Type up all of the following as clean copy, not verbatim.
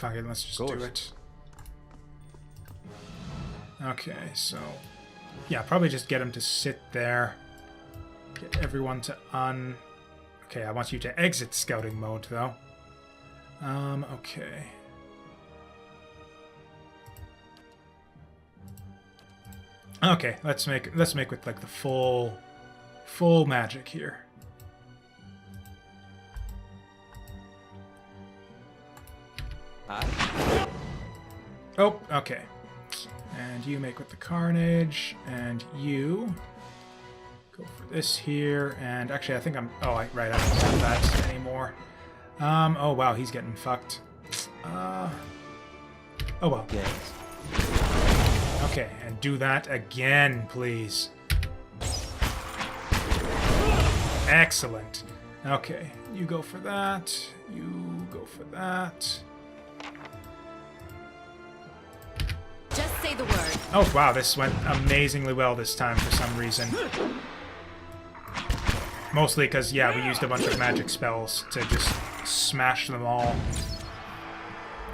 fuck it, let's just do it. Okay, so... yeah, probably just get him to sit there. Get everyone to Okay, I want you to exit scouting mode, though. Okay. Okay, let's make with like the full magic here. Oh, okay. And you make with the carnage, and you go for this here. And actually, I think I'm. Oh, right, I don't have that anymore. Oh wow, he's getting fucked. Oh well. Yes. Okay, and do that again, please. Excellent. Okay, you go for that. You go for that. Just say the word. Oh wow, this went amazingly well this time for some reason. Mostly because, yeah, we used a bunch of magic spells to just smash them all.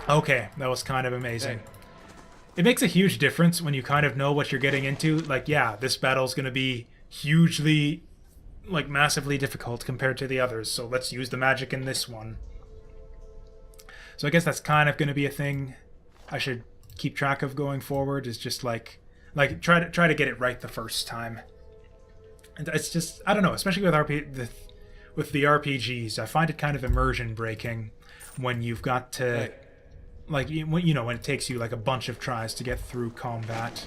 Okay, that was kind of amazing. It makes a huge difference when you kind of know what you're getting into. Like, yeah, this battle's going to be hugely, like, massively difficult compared to the others, so let's use the magic in this one. So I guess that's kind of going to be a thing I should keep track of going forward, is just like try to get it right the first time. And it's just, I don't know, especially with the RPGs, I find it kind of immersion breaking when you've got to like when it takes you like a bunch of tries to get through combat.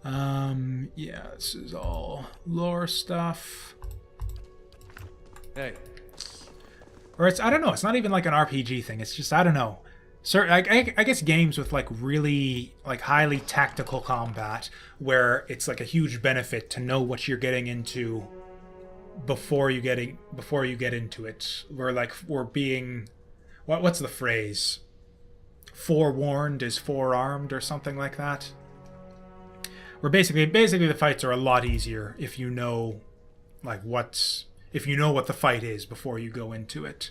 Yeah, this is all lore stuff. Or it's, I don't know, it's not even like an RPG thing. It's just, I don't know. I guess games with like really like highly tactical combat where it's like a huge benefit to know what you're getting into before you get into it. We're being what's the phrase? Forewarned is forearmed or something like that. Where basically the fights are a lot easier if you know like what the fight is before you go into it.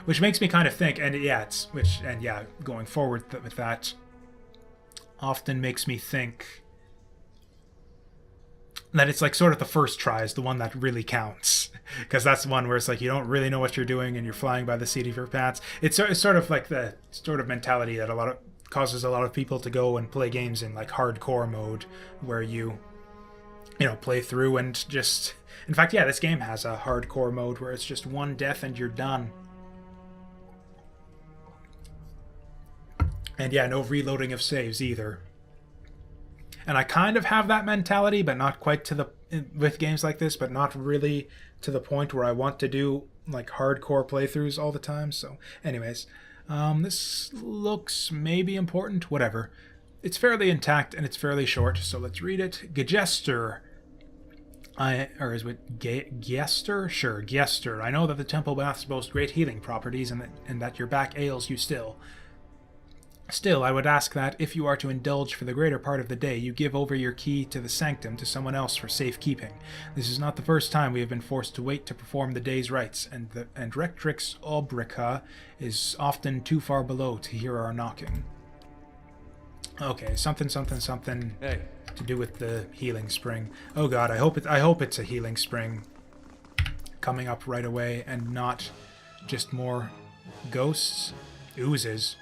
Which makes me kind of think, going forward with that, often makes me think that it's like sort of the first try is the one that really counts. Because that's the one where it's like you don't really know what you're doing and you're flying by the seat of your pants. It's sort of like the sort of mentality that causes a lot of people to go and play games in like hardcore mode, where you play through and just... In fact, yeah, this game has a hardcore mode where it's just one death and you're done. And yeah, no reloading of saves either. And I kind of have that mentality, but not quite with games like this, but not really to the point where I want to do like hardcore playthroughs all the time. So anyways, this looks maybe important, whatever. It's fairly intact and it's fairly short, so let's read it. Gejester. Or is it Gester? Sure, Gester. I know that the temple baths boast great healing properties and that your back ails you still. Still, I would ask that, if you are to indulge for the greater part of the day, you give over your key to the sanctum to someone else for safekeeping. This is not the first time we have been forced to wait to perform the day's rites, and Rectrix Obrica is often too far below to hear our knocking. Okay, something to do with the healing spring. Oh god, I hope it's a healing spring coming up right away and not just more ghosts. Oozes.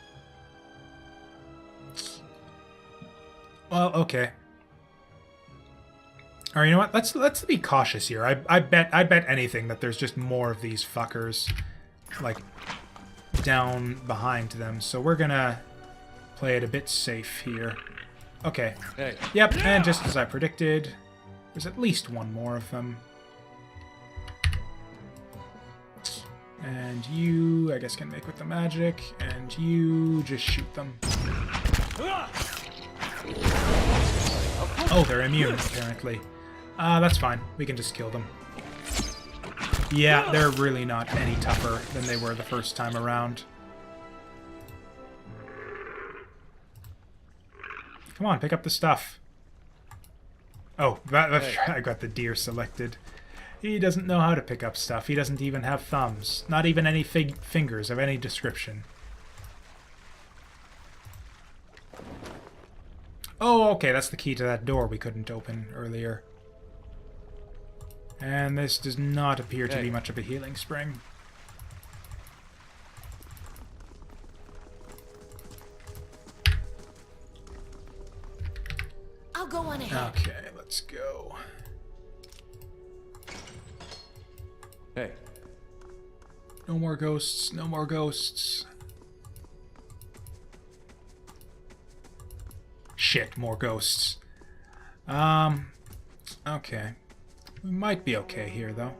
Well, okay. Alright, you know what? Let's be cautious here. I bet anything that there's just more of these fuckers, like, down behind them. So we're gonna play it a bit safe here. Okay. Hey. Yep, and just as I predicted, there's at least one more of them. And you, I guess, can make with the magic, and you just shoot them. Oh, they're immune, apparently. That's fine. We can just kill them. Yeah, they're really not any tougher than they were the first time around. Come on, pick up the stuff. Oh, I got the deer selected. He doesn't know how to pick up stuff. He doesn't even have thumbs. Not even any fingers of any description. Oh, okay, that's the key to that door we couldn't open earlier. And this does not appear to be much of a healing spring. I'll go on ahead. Okay, let's go. Hey. No more ghosts, no more ghosts. Shit, more ghosts. Okay. We might be okay here, though.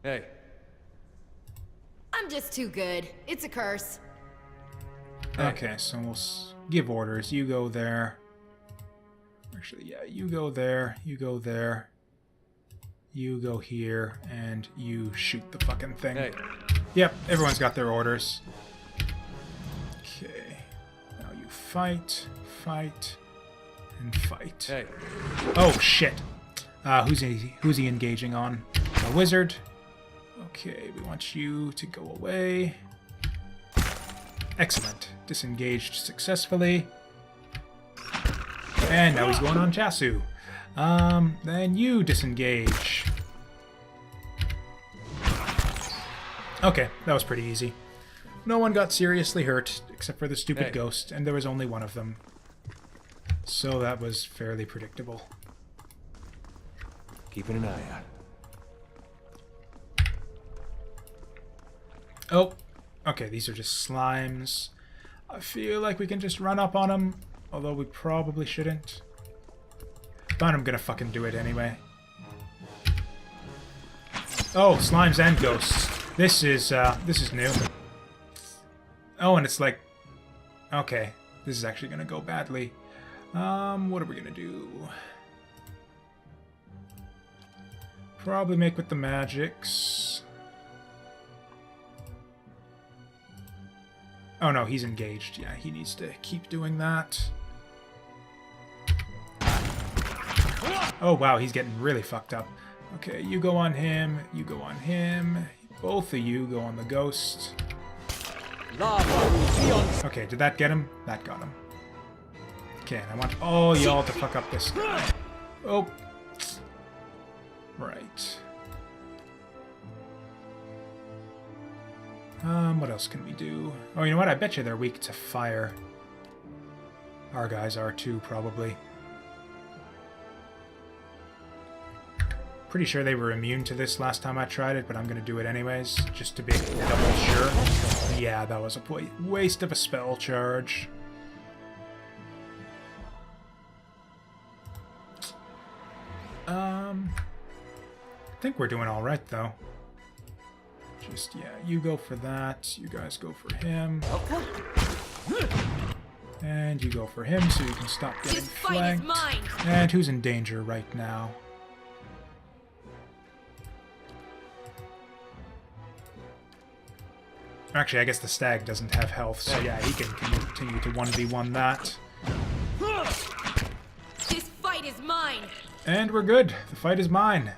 Hey. I'm just too good. It's a curse. Okay, so we'll give orders. You go there. Actually, yeah, you go there, you go there. You go here, and you shoot the fucking thing. Hey. Yep, everyone's got their orders. Okay. Now you fight, fight, and fight. Hey. Oh, shit. Who's he engaging on? A wizard. Okay, we want you to go away. Excellent. Disengaged successfully. And now he's going on Jasu. Then you disengage. Okay, that was pretty easy. No one got seriously hurt, except for the stupid ghost, and there was only one of them. So that was fairly predictable. Keeping an eye out. Oh, okay, these are just slimes. I feel like we can just run up on them, although we probably shouldn't. But I'm gonna fucking do it anyway. Oh, slimes and ghosts. This is new. Oh, and it's like... Okay, this is actually gonna go badly. What are we gonna do? Probably make with the magics. Oh no, he's engaged. Yeah, he needs to keep doing that. Oh wow, he's getting really fucked up. Okay, you go on him, you go on him. Both of you go on the ghost. Okay, did that get him? That got him. Okay, and I want all y'all to fuck up this guy. Oh. Right. What else can we do? Oh, you know what? I bet you they're weak to fire. Our guys are too, probably. Pretty sure they were immune to this last time I tried it, but I'm going to do it anyways, just to be double sure. Yeah, that was a waste of a spell charge. I think we're doing alright, though. Just, yeah, you go for that, you guys go for him. And you go for him so you can stop getting flanked. And who's in danger right now? Actually, I guess the stag doesn't have health, so yeah, he can continue to 1v1 that. This fight is mine. And we're good. The fight is mine.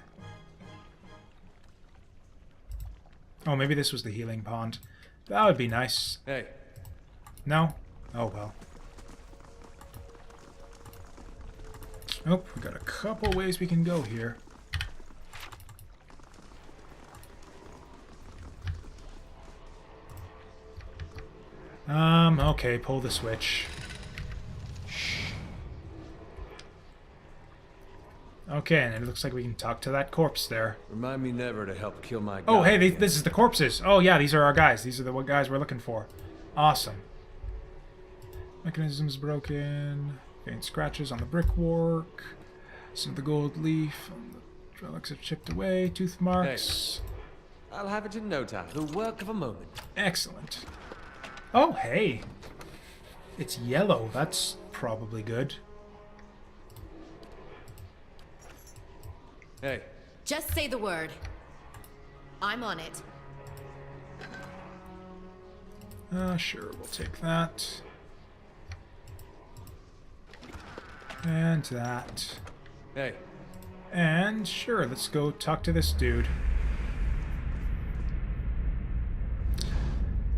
Oh, maybe this was the healing pond. That would be nice. Hey. No? Oh, well. Oh, we got a couple ways we can go here. Okay, pull the switch. Okay, and it looks like we can talk to that corpse there. Remind me never to help kill my guy. Oh, hey, this is the corpses. Oh, yeah, these are our guys. These are the guys we're looking for. Awesome. Mechanisms broken. Gain scratches on the brickwork. Some of the gold leaf on the relics have chipped away. Tooth marks. Hey, I'll have it in no time. The work of a moment. Excellent. Oh, hey. It's yellow. That's probably good. Hey. Just say the word. I'm on it. Sure, we'll take that. And that. Hey. And sure, let's go talk to this dude.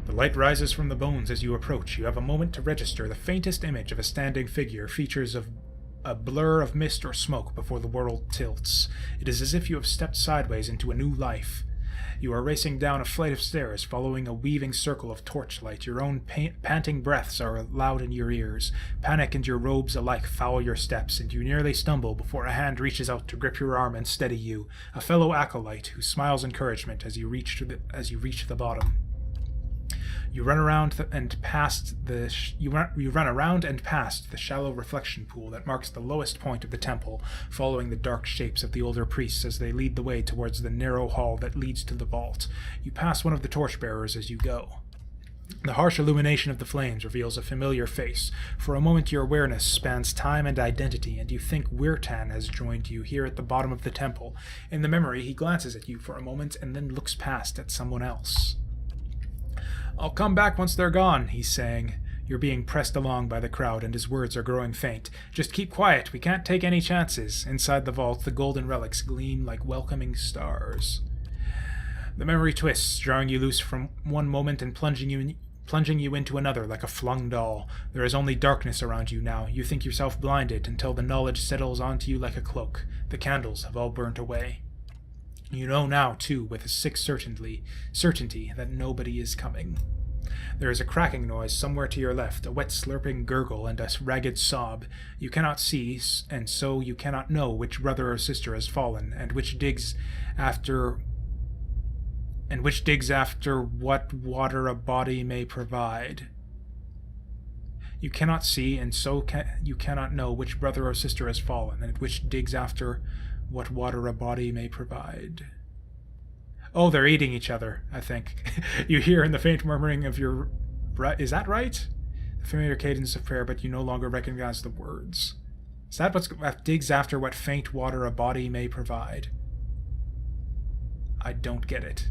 The light rises from the bones as you approach. You have a moment to register the faintest image of a standing figure, features of a blur of mist or smoke before the world tilts. It is as if you have stepped sideways into a new life. You are racing down a flight of stairs, following a weaving circle of torchlight. Your own panting breaths are loud in your ears. Panic and your robes alike foul your steps, and you nearly stumble before a hand reaches out to grip your arm and steady you. A fellow acolyte who smiles encouragement as you reach the bottom. You run around and past the shallow reflection pool that marks the lowest point of the temple, following the dark shapes of the older priests as they lead the way towards the narrow hall that leads to the vault. You pass one of the torchbearers as you go. The harsh illumination of the flames reveals a familiar face. For a moment your awareness spans time and identity, and you think Wirtan has joined you here at the bottom of the temple. In the memory, he glances at you for a moment and then looks past at someone else. "I'll come back once they're gone," he's saying. You're being pressed along by the crowd, and his words are growing faint. "Just keep quiet, we can't take any chances." Inside the vault, the golden relics gleam like welcoming stars. The memory twists, drawing you loose from one moment and plunging you into another like a flung doll. There is only darkness around you now. You think yourself blinded until the knowledge settles onto you like a cloak. The candles have all burnt away. You know now, too, with a sick certainty that nobody is coming. There is a cracking noise somewhere to your left, a wet slurping gurgle and a ragged sob. You cannot see, and so you cannot know which brother or sister has fallen, and which digs after what water a body may provide. You cannot see, and so you cannot know which brother or sister has fallen, and which digs after what water a body may provide. Oh, they're eating each other, I think. You hear in the faint murmuring of your... Is that right? The familiar cadence of prayer, but you no longer recognize the words. Is that what digs after what faint water a body may provide? I don't get it.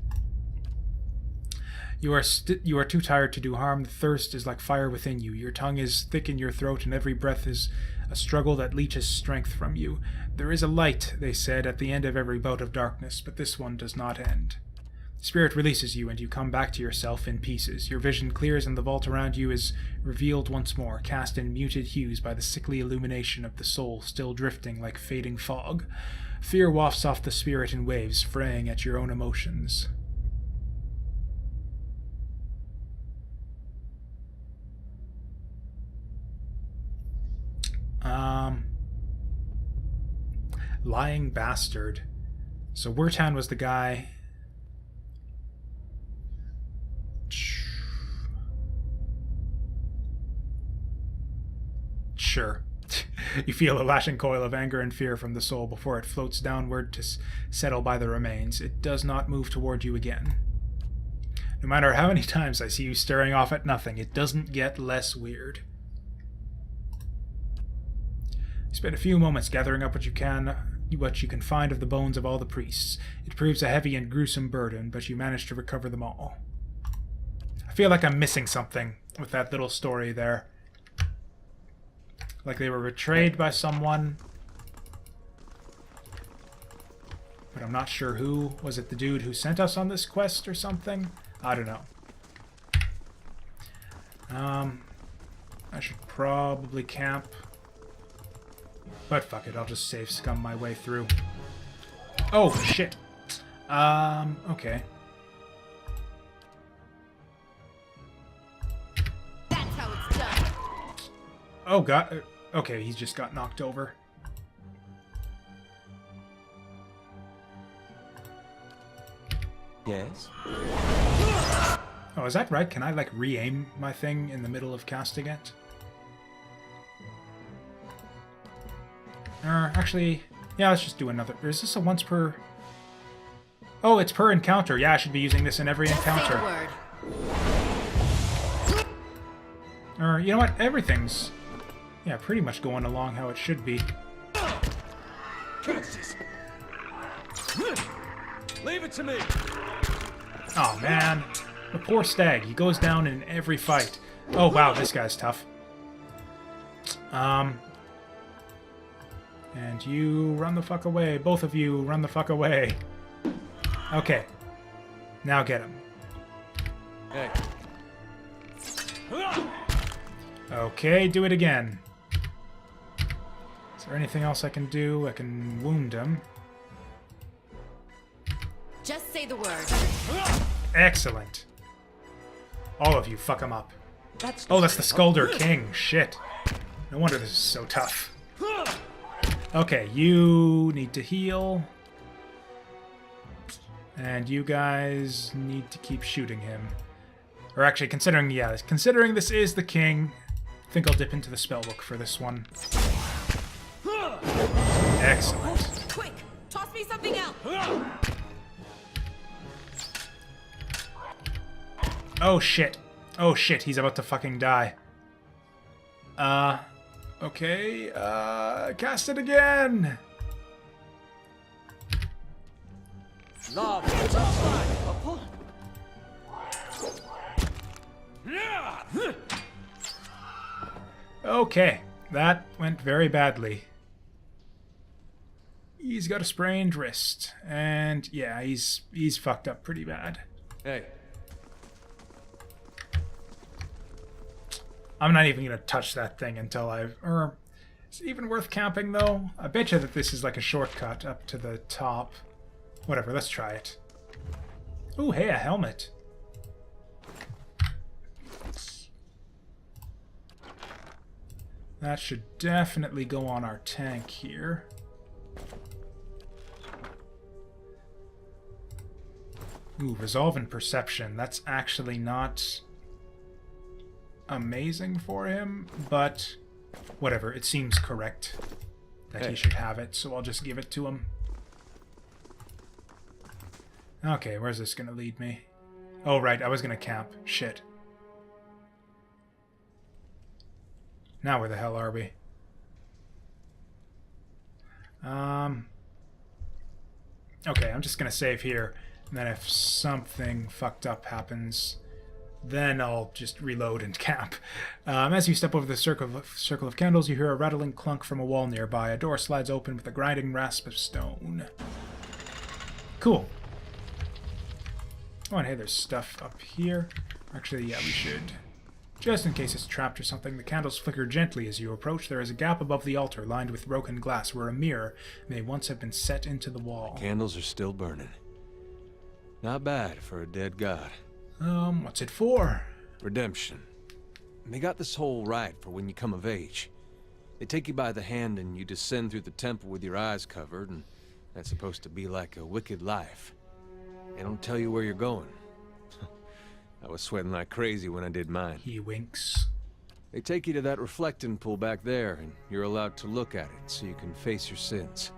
You are too tired to do harm. The thirst is like fire within you. Your tongue is thick in your throat, and every breath is a struggle that leeches strength from you. There is a light, they said, at the end of every bout of darkness, but this one does not end. The spirit releases you, and you come back to yourself in pieces. Your vision clears, and the vault around you is revealed once more, cast in muted hues by the sickly illumination of the soul still drifting like fading fog. Fear wafts off the spirit in waves, fraying at your own emotions. Lying bastard. So Wirtan was the guy. Sure. You feel a lashing coil of anger and fear from the soul before it floats downward to settle by the remains. It does not move toward you again. No matter how many times I see you staring off at nothing, it doesn't get less weird. You spend a few moments gathering up what you can find of the bones of all the priests. It proves a heavy and gruesome burden, but you manage to recover them all. I feel like I'm missing something with that little story there. Like they were betrayed by someone. But I'm not sure who. Was it the dude who sent us on this quest or something? I don't know. I should probably camp. But fuck it, I'll just save scum my way through. Oh, shit. Okay. That's how it's done. Oh, God. Okay, he's just got knocked over. Yes? Oh, is that right? Can I, like, re-aim my thing in the middle of casting it? Actually, yeah, let's just do another. Is this a once per... Oh, it's per encounter. Yeah, I should be using this in every encounter. Say the word. Or, you know what? Everything's... Yeah, pretty much going along how it should be. Leave it to me! Oh, man. The poor stag. He goes down in every fight. Oh, wow, this guy's tough. And you run the fuck away. Both of you run the fuck away. Okay. Now get him. Hey. Okay, do it again. Is there anything else I can do? I can wound him. Just say the word. Excellent. All of you, fuck him up. That's Oh, that's the Skulder King. Shit. No wonder this is so tough. Okay, you need to heal. And you guys need to keep shooting him. Or actually, considering this is the king, I think I'll dip into the spellbook for this one. Excellent. Quick, toss me something else. Oh shit. Oh shit, he's about to fucking die. Okay, cast it again! Okay, that went very badly. He's got a sprained wrist, and yeah, he's fucked up pretty bad. Hey. I'm not even gonna touch that thing until I've... is it even worth camping, though? I bet you that this is like a shortcut up to the top. Whatever, let's try it. Ooh, hey, a helmet. That should definitely go on our tank here. Ooh, Resolve and Perception. That's actually not amazing for him, but whatever, it seems correct that he should have it, so I'll just give it to him. Okay, where's this gonna lead me? Oh, right, I was gonna camp. Shit. Now where the hell are we? Okay, I'm just gonna save here, and then if something fucked up happens, then I'll just reload and camp. As you step over the circle of candles, you hear a rattling clunk from a wall nearby. A door slides open with a grinding rasp of stone. Cool. Oh, and hey, there's stuff up here. Actually, yeah, we should. Just in case it's trapped or something, the candles flicker gently as you approach. There is a gap above the altar, lined with broken glass, where a mirror may once have been set into the wall. Candles are still burning. Not bad for a dead god. What's it for? Redemption. And they got this whole rite for when you come of age. They take you by the hand and you descend through the temple with your eyes covered, and that's supposed to be like a wicked life. They don't tell you where you're going. I was sweating like crazy when I did mine. He winks. They take you to that reflecting pool back there, and you're allowed to look at it so you can face your sins.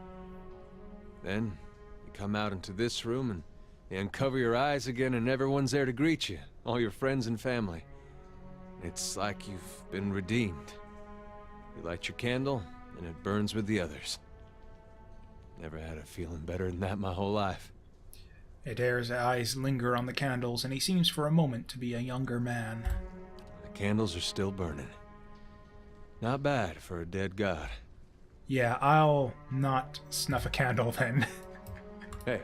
Then, you come out into this room and you uncover your eyes again, and everyone's there to greet you. All your friends and family. It's like you've been redeemed. You light your candle, and it burns with the others. Never had a feeling better than that my whole life. Adair's eyes linger on the candles, and he seems for a moment to be a younger man. The candles are still burning. Not bad for a dead god. Yeah, I'll not snuff a candle then. Hey.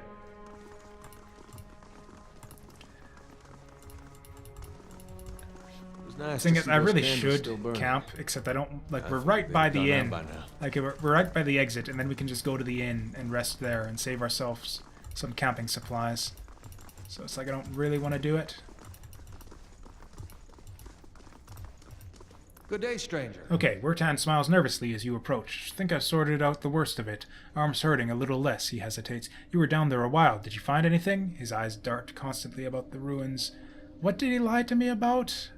Nice. The thing is, I really should camp, except I don't, like, we're right by the inn. Like, we're right by the exit, and then we can just go to the inn and rest there and save ourselves some camping supplies. So it's like I don't really want to do it. Good day, stranger. Okay, Wertan smiles nervously as you approach. Think I've sorted out the worst of it. Arms hurting a little less, he hesitates. You were down there a while. Did you find anything? His eyes dart constantly about the ruins. What did he lie to me about?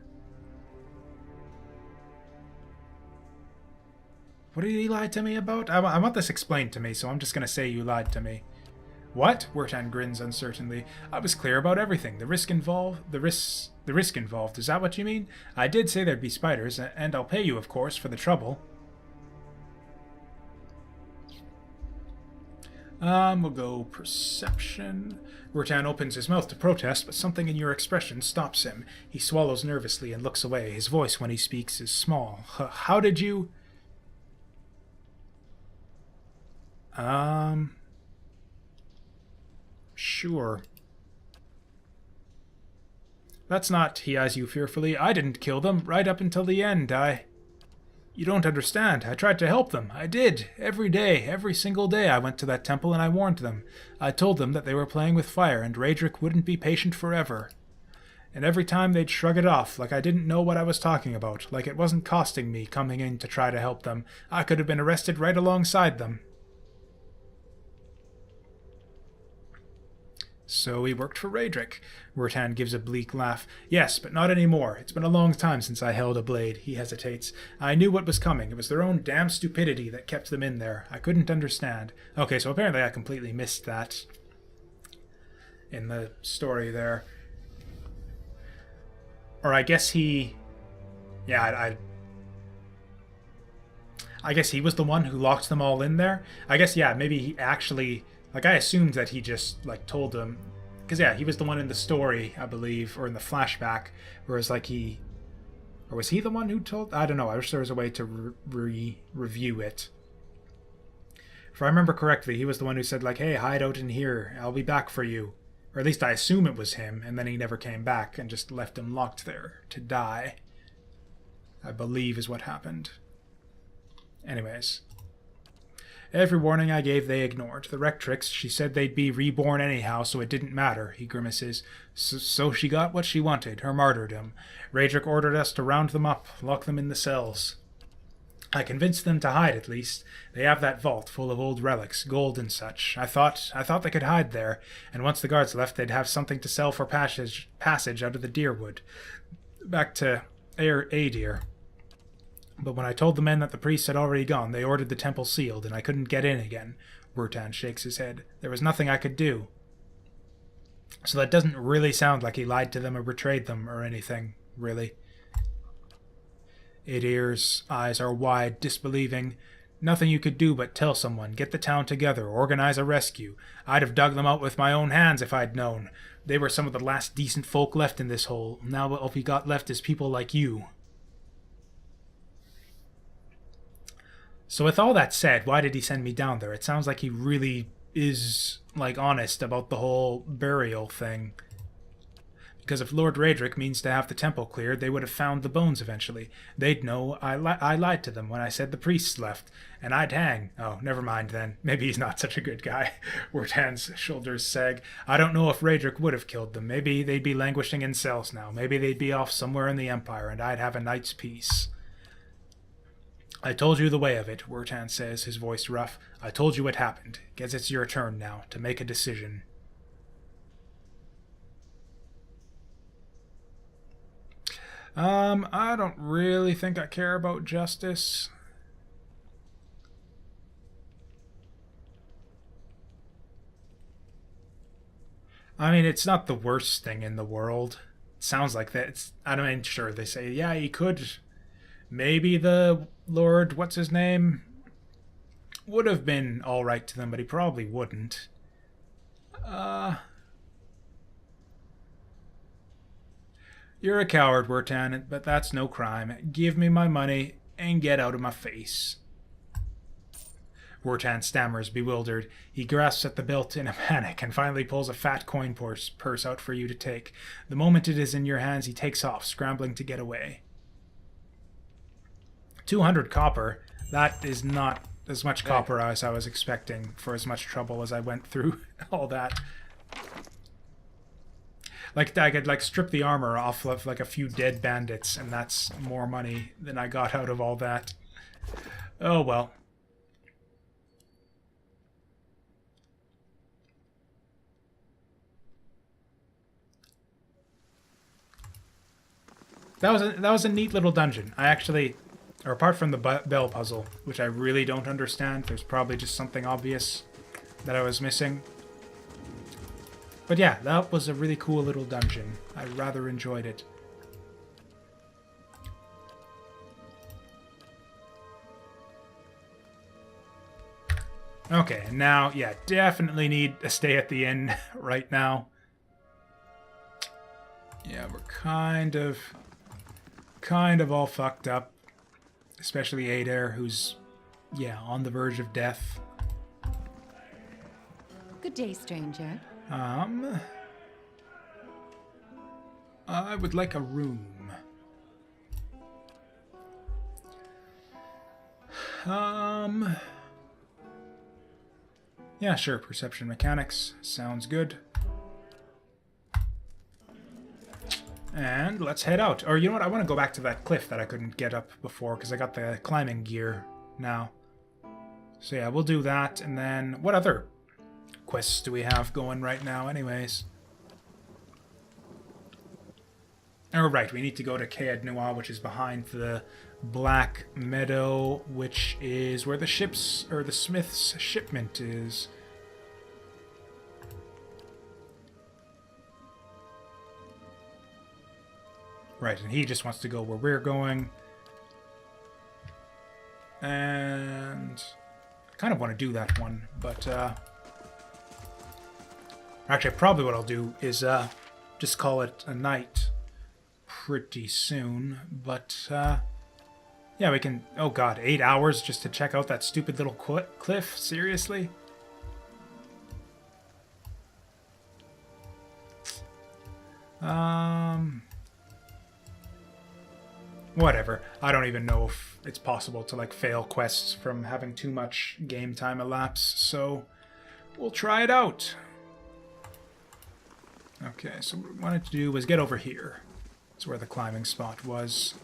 What did he lie to me about? I want this explained to me, so I'm just going to say you lied to me. What? Wertan grins uncertainly. I was clear about everything. The risk involved, is that what you mean? I did say there'd be spiders, and I'll pay you, of course, for the trouble. We'll go perception. Wertan opens his mouth to protest, but something in your expression stops him. He swallows nervously and looks away. His voice, when he speaks, is small. How did you... Sure. That's not, he eyes you fearfully. I didn't kill them, right up until the end. You don't understand. I tried to help them. I did. Every day, every single day I went to that temple and I warned them. I told them that they were playing with fire and Raedric wouldn't be patient forever. And every time they'd shrug it off, like I didn't know what I was talking about, like it wasn't costing me coming in to try to help them. I could have been arrested right alongside them. So he worked for Raedric. Wertan gives a bleak laugh. Yes, but not anymore. It's been a long time since I held a blade. He hesitates. I knew what was coming. It was their own damn stupidity that kept them in there. I couldn't understand. Okay, so apparently I completely missed that in the story there. Or I guess he... Yeah, I guess he was the one who locked them all in there. I guess, yeah, maybe he actually... Like, I assumed that he just, like, told them... Because, yeah, he was the one in the story, I believe, or in the flashback, whereas, like, he... Or was he the one who told... I don't know, I wish there was a way to review it. If I remember correctly, he was the one who said, like, hey, hide out in here, I'll be back for you. Or at least I assume it was him, and then he never came back and just left him locked there to die. I believe is what happened. Anyways... Every warning I gave they ignored. The Rectrix, she said they'd be reborn anyhow, so it didn't matter, he grimaces. So she got what she wanted, her martyrdom. Raedric ordered us to round them up, lock them in the cells. I convinced them to hide, at least. They have that vault full of old relics, gold and such. I thought they could hide there, and once the guards left, they'd have something to sell for passage out of the Deerwood. Back to Adir. But when I told the men that the priests had already gone, they ordered the temple sealed, and I couldn't get in again. Wertan shakes his head. There was nothing I could do. So that doesn't really sound like he lied to them or betrayed them or anything, really. Adir's eyes are wide, disbelieving. Nothing you could do but tell someone, get the town together, organize a rescue. I'd have dug them out with my own hands if I'd known. They were some of the last decent folk left in this hole. Now all we got left is people like you. So with all that said, why did he send me down there? It sounds like he really is, like, honest about the whole burial thing. Because if Lord Raedric means to have the temple cleared, they would have found the bones eventually. They'd know I lied to them when I said the priests left, and I'd hang. Oh, never mind then. Maybe he's not such a good guy. Wertan's shoulders sag. I don't know if Raedric would have killed them. Maybe they'd be languishing in cells now. Maybe they'd be off somewhere in the Empire, and I'd have a night's peace. I told you the way of it, Wertan says, his voice rough. I told you what happened. Guess it's your turn now, to make a decision. I don't really think I care about justice. I mean, it's not the worst thing in the world. It sounds like that. I mean, sure, they say, yeah, he could... Maybe the Lord, what's his name, would have been alright to them, but he probably wouldn't. You're a coward, Wertan, but that's no crime. Give me my money and get out of my face. Wertan stammers, bewildered. He grasps at the belt in a panic and finally pulls a fat coin purse out for you to take. The moment it is in your hands, he takes off, scrambling to get away. 200 copper. That is not as much copper as I was expecting for as much trouble as I went through all that. Like, I could, like, strip the armor off of, like, a few dead bandits, and that's more money than I got out of all that. Oh, well. That was a neat little dungeon. I actually... Or apart from the bell puzzle, which I really don't understand. There's probably just something obvious that I was missing. But yeah, that was a really cool little dungeon. I rather enjoyed it. Okay, and now, yeah, definitely need to stay at the inn right now. Yeah, we're kind of all fucked up. Especially Adair, who's, yeah, on the verge of death. Good day, stranger. I would like a room. Yeah, sure, perception mechanics. Sounds good. And let's head out. Or you know what, I want to go back to that cliff that I couldn't get up before, because I got the climbing gear now. So yeah, we'll do that, and then what other quests do we have going right now anyways? Oh right, we need to go to Caed Noir, which is behind the Black Meadow, which is where the ship's, or the smith's shipment is. Right, and he just wants to go where we're going. And I kind of want to do that one, but actually probably what I'll do is just call it a night pretty soon. But yeah, we can, oh god, 8 hours just to check out that stupid little cliff? Seriously? Whatever. I don't even know if it's possible to, like, fail quests from having too much game time elapse, so we'll try it out. Okay, so what we wanted to do was get over here. That's where the climbing spot was.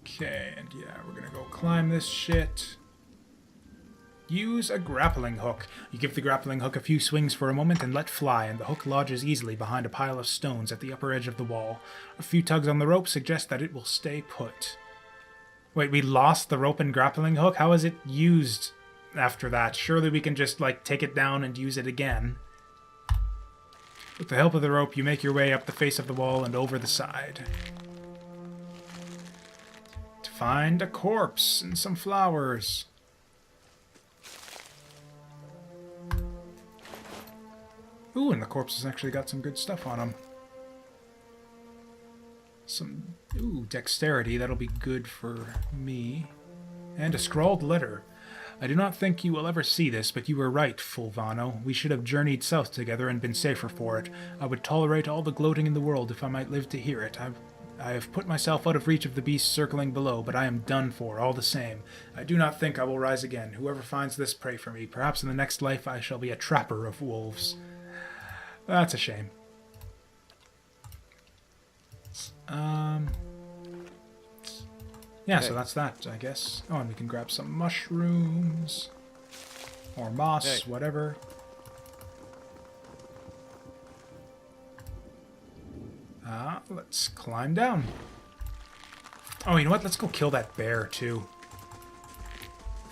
Okay, and yeah, we're gonna go climb this shit. Use a grappling hook. You give the grappling hook a few swings for a moment and let fly, and the hook lodges easily behind a pile of stones at the upper edge of the wall. A few tugs on the rope suggest that it will stay put. Wait, we lost the rope and grappling hook? How is it used after that? Surely we can just, like, take it down and use it again. With the help of the rope, you make your way up the face of the wall and over the side. To find a corpse and some flowers. Ooh, and the corpse has actually got some good stuff on them. Some, ooh, dexterity. That'll be good for me. And a scrawled letter. I do not think you will ever see this, but you were right, Fulvano. We should have journeyed south together and been safer for it. I would tolerate all the gloating in the world if I might live to hear it. I have put myself out of reach of the beasts circling below, but I am done for, all the same. I do not think I will rise again. Whoever finds this, pray for me. Perhaps in the next life I shall be a trapper of wolves. That's a shame. Yeah, so that's that, I guess. Oh, and we can grab some mushrooms. Or moss, whatever. Let's climb down. Oh, you know what? Let's go kill that bear, too.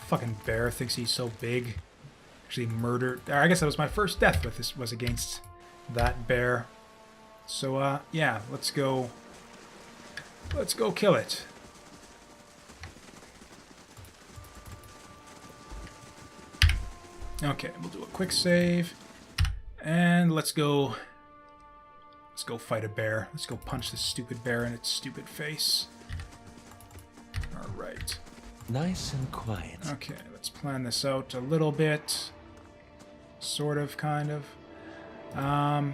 Fucking bear thinks he's so big. Actually murdered... I guess that was my first death with this, was against that bear. So, yeah, let's go... Let's go kill it. Okay, we'll do a quick save. And let's go... Let's go fight a bear. Let's go punch this stupid bear in its stupid face. Alright. Nice and quiet. Okay, let's plan this out a little bit. Sort of, kind of.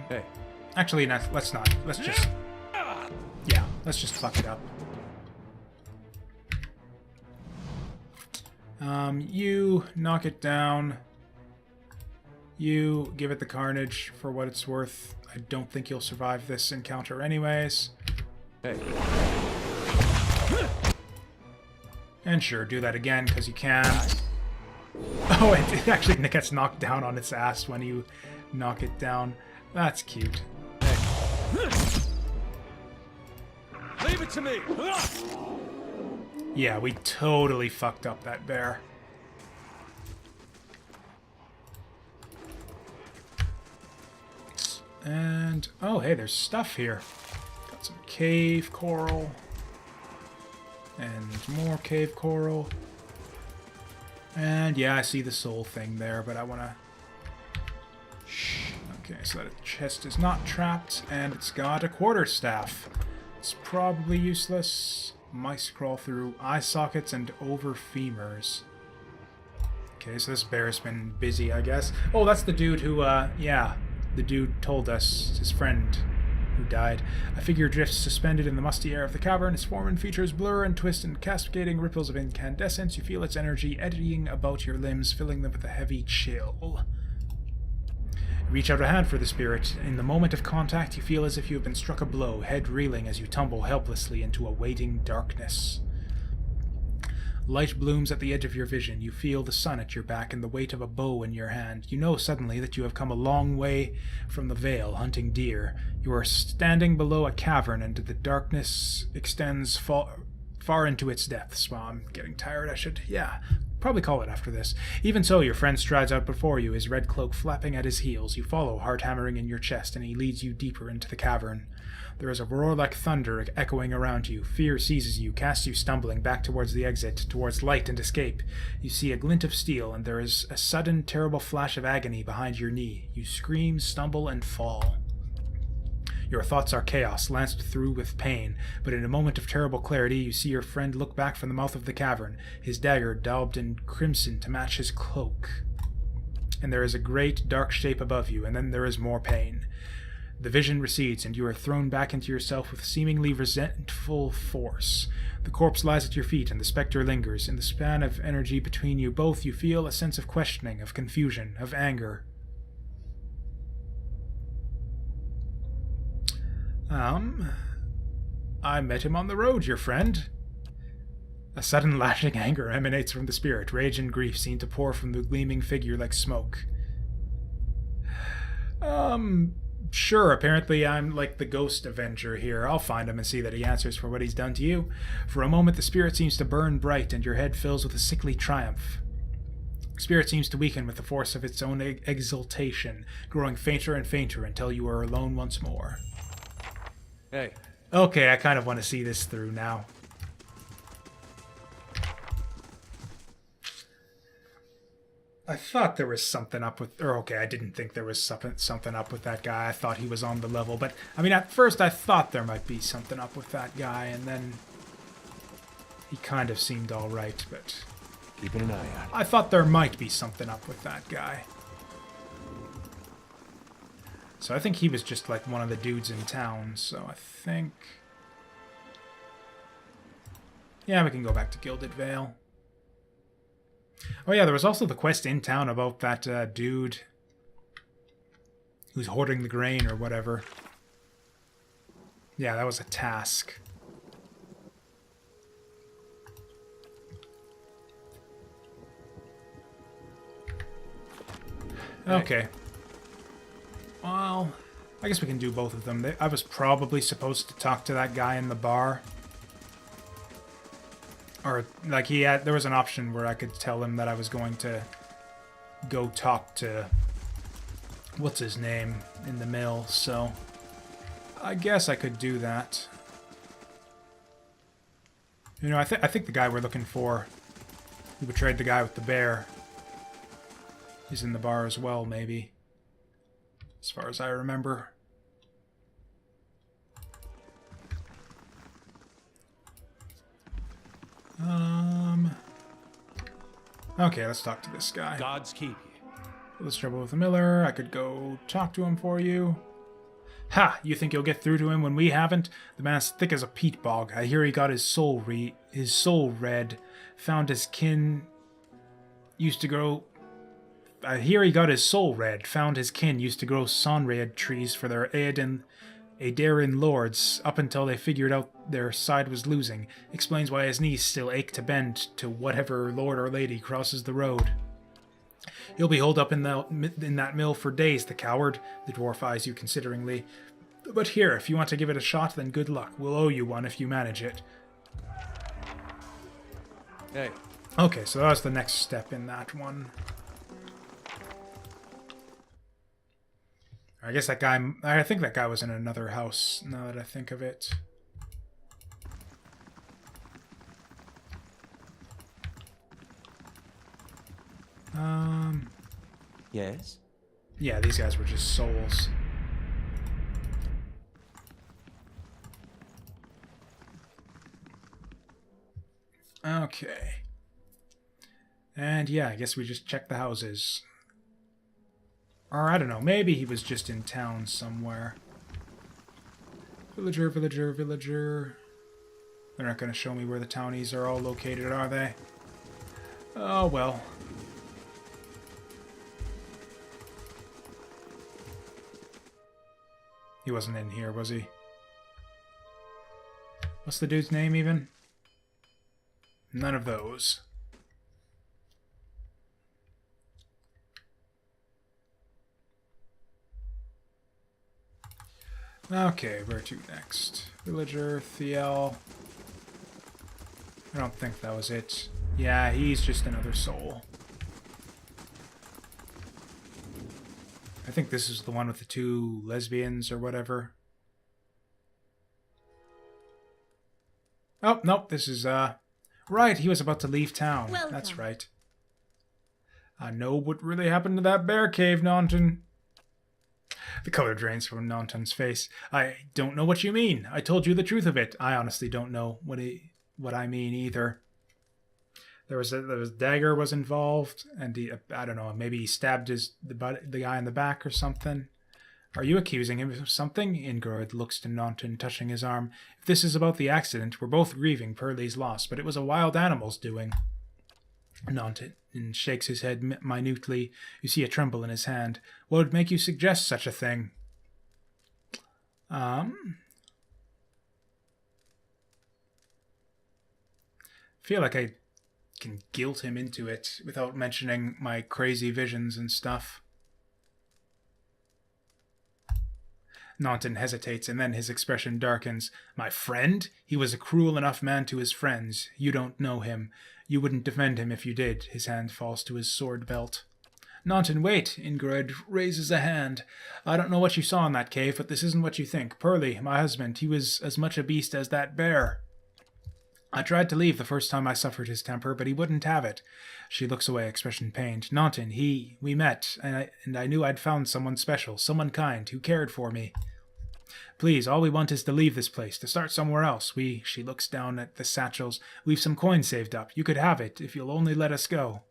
Hey. Actually, let's not. Let's just... Yeah, let's just fuck it up. You knock it down. You give it the carnage for what it's worth. I don't think you'll survive this encounter anyways. Hey. And sure, do that again, because you can. Oh, it actually gets knocked down on its ass when you knock it down. That's cute. Leave it to me! Yeah, we totally fucked up that bear. And, oh, hey, there's stuff here. Got some cave coral. And more cave coral. And, yeah, I see the soul thing there, but I want to... Okay, so that chest is not trapped, and it's got a quarterstaff. It's probably useless. Mice crawl through eye sockets and over femurs. Okay, so this bear's been busy, I guess. Oh, that's the dude who, yeah. The dude told us, his friend who died. A figure drifts suspended in the musty air of the cavern. Its form and features blur and twist in cascading ripples of incandescence. You feel its energy eddying about your limbs, filling them with a heavy chill. Reach out a hand for the spirit. In the moment of contact, you feel as if you have been struck a blow, head reeling as you tumble helplessly into a waiting darkness. Light blooms at the edge of your vision. You feel the sun at your back and the weight of a bow in your hand. You know suddenly that you have come a long way from the vale, hunting deer. You are standing below a cavern, and the darkness extends far into its depths. Well, I'm getting tired. I should, probably call it after this. Even so, your friend strides out before you, his red cloak flapping at his heels. You follow, heart hammering in your chest, and he leads you deeper into the cavern. There is a roar like thunder echoing around you. Fear seizes you, casts you stumbling back towards the exit, towards light and escape. You see a glint of steel, and there is a sudden, terrible flash of agony behind your knee. You scream, stumble, and fall. Your thoughts are chaos, lanced through with pain, but in a moment of terrible clarity, you see your friend look back from the mouth of the cavern, his dagger daubed in crimson to match his cloak. And there is a great, dark shape above you, and then there is more pain. The vision recedes, and you are thrown back into yourself with seemingly resentful force. The corpse lies at your feet, and the spectre lingers. In the span of energy between you both, you feel a sense of questioning, of confusion, of anger. I met him on the road, your friend. A sudden lashing anger emanates from the spirit. Rage and grief seem to pour from the gleaming figure like smoke. Sure, apparently I'm like the ghost Avenger here. I'll find him and see that he answers for what he's done to you. For a moment, the spirit seems to burn bright, and your head fills with a sickly triumph. The spirit seems to weaken with the force of its own exultation, growing fainter and fainter until you are alone once more. Hey. Okay, I kind of want to see this through now. I thought there was something up with... I didn't think there was something up with that guy. I thought he was on the level. But, I mean, at first I thought there might be something up with that guy, and then he kind of seemed alright, but... Keeping an eye out. I thought there might be something up with that guy. So I think he was just like one of the dudes in town, so I think... Yeah, we can go back to Gilded Vale. Oh yeah, there was also the quest in town about that dude who's hoarding the grain or whatever. Yeah, that was a task. Okay. Well, I guess we can do both of them. I was probably supposed to talk to that guy in the bar. Or, like, there was an option where I could tell him that I was going to go talk to, what's his name, in the mill, so I guess I could do that. You know, I think the guy we're looking for, who betrayed the guy with the bear, is in the bar as well, maybe. As far as I remember. Okay, let's talk to this guy. God's keep you. Let's trouble with the miller. I could go talk to him for you. Ha! You think you'll get through to him when we haven't? The man's thick as a peat bog. I hear he got his soul read. Found his kin used to grow... I hear he got his soul read. Found his kin used to grow sonread trees for their Aedarin lords up until they figured out their side was losing. Explains why his knees still ache to bend to whatever lord or lady crosses the road. He'll be holed up in that mill for days, the coward. The dwarf eyes you consideringly. But here, if you want to give it a shot, then good luck. We'll owe you one if you manage it. Hey. Okay, so that was the next step in that one. I guess that guy... I think that guy was in another house, now that I think of it. Yes? Yeah, these guys were just souls. Okay. And yeah, I guess we just check the houses. Or I don't know, maybe he was just in town somewhere. Villager, villager, villager. They're not going to show me where the townies are all located, are they? Oh, well. He wasn't in here, was he? What's the dude's name, even? None of those. Okay, where to next? Villager, Thiel. I don't think that was it. Yeah, he's just another soul. I think this is the one with the two lesbians or whatever. Oh, nope, this is, right, he was about to leave town. Welcome. That's right. I know what really happened to that bear cave, Naunton. The color drains from Naunton's face. I don't know what you mean. I told you the truth of it. I honestly don't know what I mean either. There was dagger was involved, and I don't know, maybe he stabbed the guy in the back or something. Are you accusing him of something? Ingrid looks to Naunton, touching his arm. If this is about the accident, we're both grieving Pearlie's loss, but it was a wild animal's doing. Naunton shakes his head minutely. You see a tremble in his hand. What would make you suggest such a thing? Feel like I can guilt him into it without mentioning my crazy visions and stuff. Naunton hesitates, and then his expression darkens. My friend? He was a cruel enough man to his friends. You don't know him. You wouldn't defend him if you did. His hand falls to his sword belt. Naunton, wait. Ingrid raises a hand. I don't know what you saw in that cave, but this isn't what you think. Pearlie, my husband, he was as much a beast as that bear. I tried to leave the first time I suffered his temper, but he wouldn't have it. She looks away, expression pained. Naunton, we met, and I knew I'd found someone special, someone kind, who cared for me. Please, all we want is to leave this place, to start somewhere else. She looks down at the satchels. We've some coin saved up. You could have it, if you'll only let us go.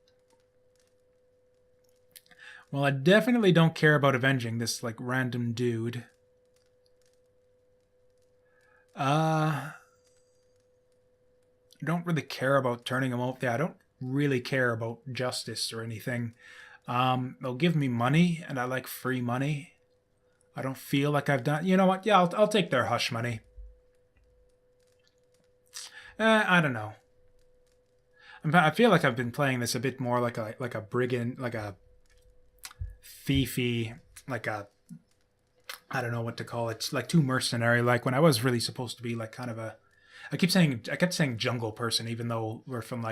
Well, I definitely don't care about avenging this, random dude. I don't really care about turning him out. Yeah, I don't really care about justice or anything. They'll give me money, and I like free money. I don't feel like I've done... You know what? Yeah, I'll take their hush money. I don't know. I feel like I've been playing this a bit more like a brigand, like a thiefy, I don't know what to call it. Like too mercenary. Like when I was really supposed to be kind of a... I kept saying jungle person, even though we're from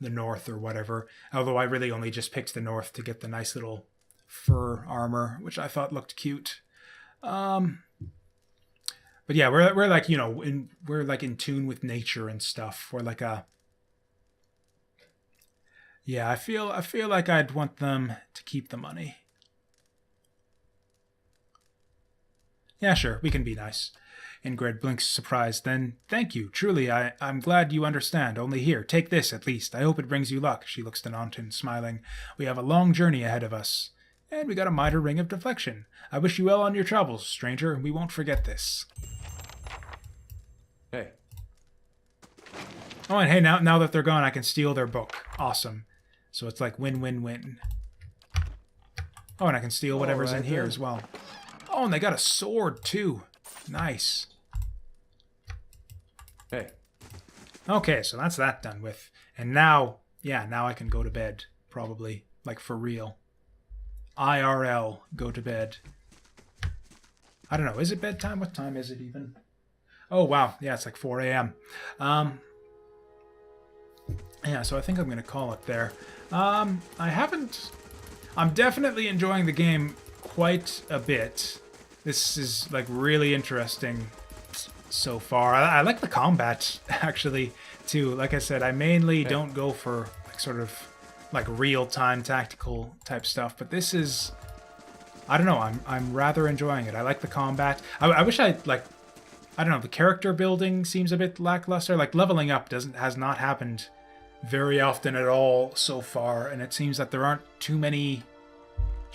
the north or whatever. Although I really only just picked the north to get the nice little fur armor, which I thought looked cute. But yeah, we're we're in tune with nature and stuff. We're yeah, I feel like I'd want them to keep the money. Yeah, sure, we can be nice. Ingrid blinks surprised. Then, thank you. Truly, I'm glad you understand. Only here, take this at least. I hope it brings you luck. She looks to Naunton, smiling. We have a long journey ahead of us. And we got a minor ring of deflection. I wish you well on your travels, stranger. We won't forget this. Hey. Oh, and hey, now that they're gone, I can steal their book. Awesome. So it's like win-win-win. Oh, and I can steal whatever's in here as well. Oh, and they got a sword, too. Nice. Hey. Okay, so that's that done with. And now, yeah, now I can go to bed. Probably. For real. IRL, go to bed. I don't know, is it bedtime? What time is it even? Oh, wow. Yeah, it's 4 a.m. Yeah, so I think I'm going to call it there. I'm definitely enjoying the game quite a bit. This is, really interesting so far. I like the combat, actually, too. Like I said, I mainly don't go for, sort of... real-time tactical type stuff, but this is, I don't know, I'm rather enjoying it. I like the combat. I wish I don't know, the character building seems a bit lackluster. Leveling up has not happened very often at all so far, and it seems that there aren't too many.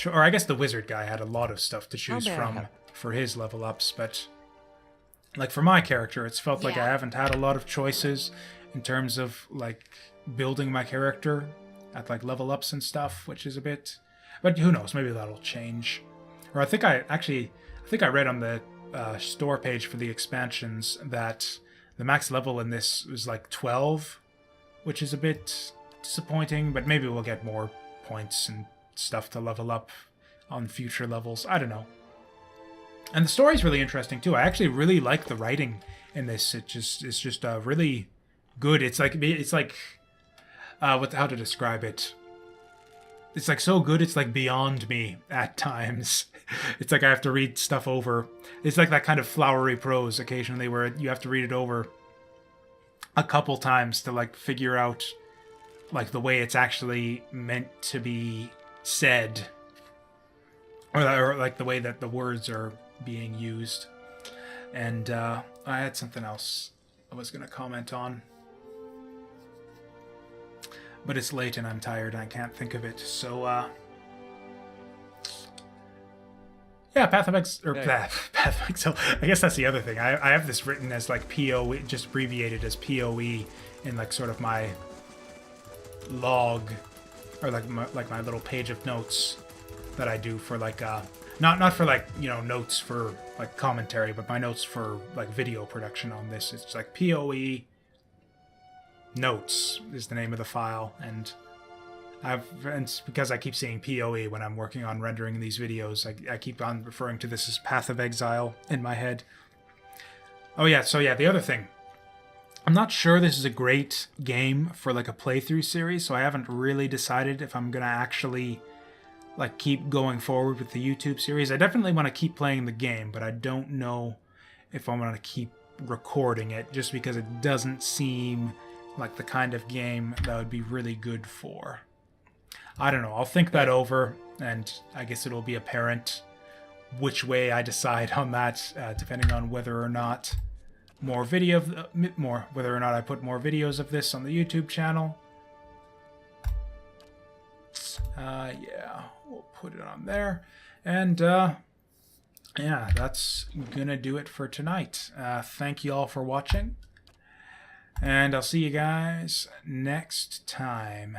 Or I guess the wizard guy had a lot of stuff to choose may I from help? for his level ups, but like for my character, it's felt like I Yeah. haven't had a lot of choices in terms of like building my character at like level ups and stuff, which is a bit. But who knows? Maybe that'll change. Or I think I read on the store page for the expansions that the max level in this was like 12, which is a bit disappointing. But maybe we'll get more points and stuff to level up on future levels. I don't know. And the story's really interesting too. I actually really like the writing in this. It's just really good. It's like how to describe it. It's like so good. It's like beyond me at times. It's like I have to read stuff over. It's like that kind of flowery prose occasionally where you have to read it over a couple times to like figure out like the way it's actually meant to be said, or like the way that the words are being used. And I had something else I was going to comment on, but it's late and I'm tired and I can't think of it. So yeah, Path of Exile, or Path of Exile. I guess that's the other thing. I have this written as like POE, just abbreviated as POE in like sort of my log, or like my little page of notes that I do for like not for like, you know, notes for like commentary, but my notes for like video production on this. It's like POE notes is the name of the file, and it's because I keep seeing POE when I'm working on rendering these videos. I keep on referring to this as Path of Exile in my head. Oh yeah, so yeah, the other thing. I'm not sure this is a great game for like a playthrough series, so I haven't really decided if I'm gonna actually like keep going forward with the YouTube series. I definitely want to keep playing the game, but I don't know if I want to keep recording it, just because it doesn't seem like the kind of game that would be really good for. I don't know. I'll think that over, and I guess it'll be apparent which way I decide on that, depending on whether or not whether or not I put more videos of this on the YouTube channel. Yeah, we'll put it on there. And yeah, that's gonna do it for tonight. Thank you all for watching, and I'll see you guys next time.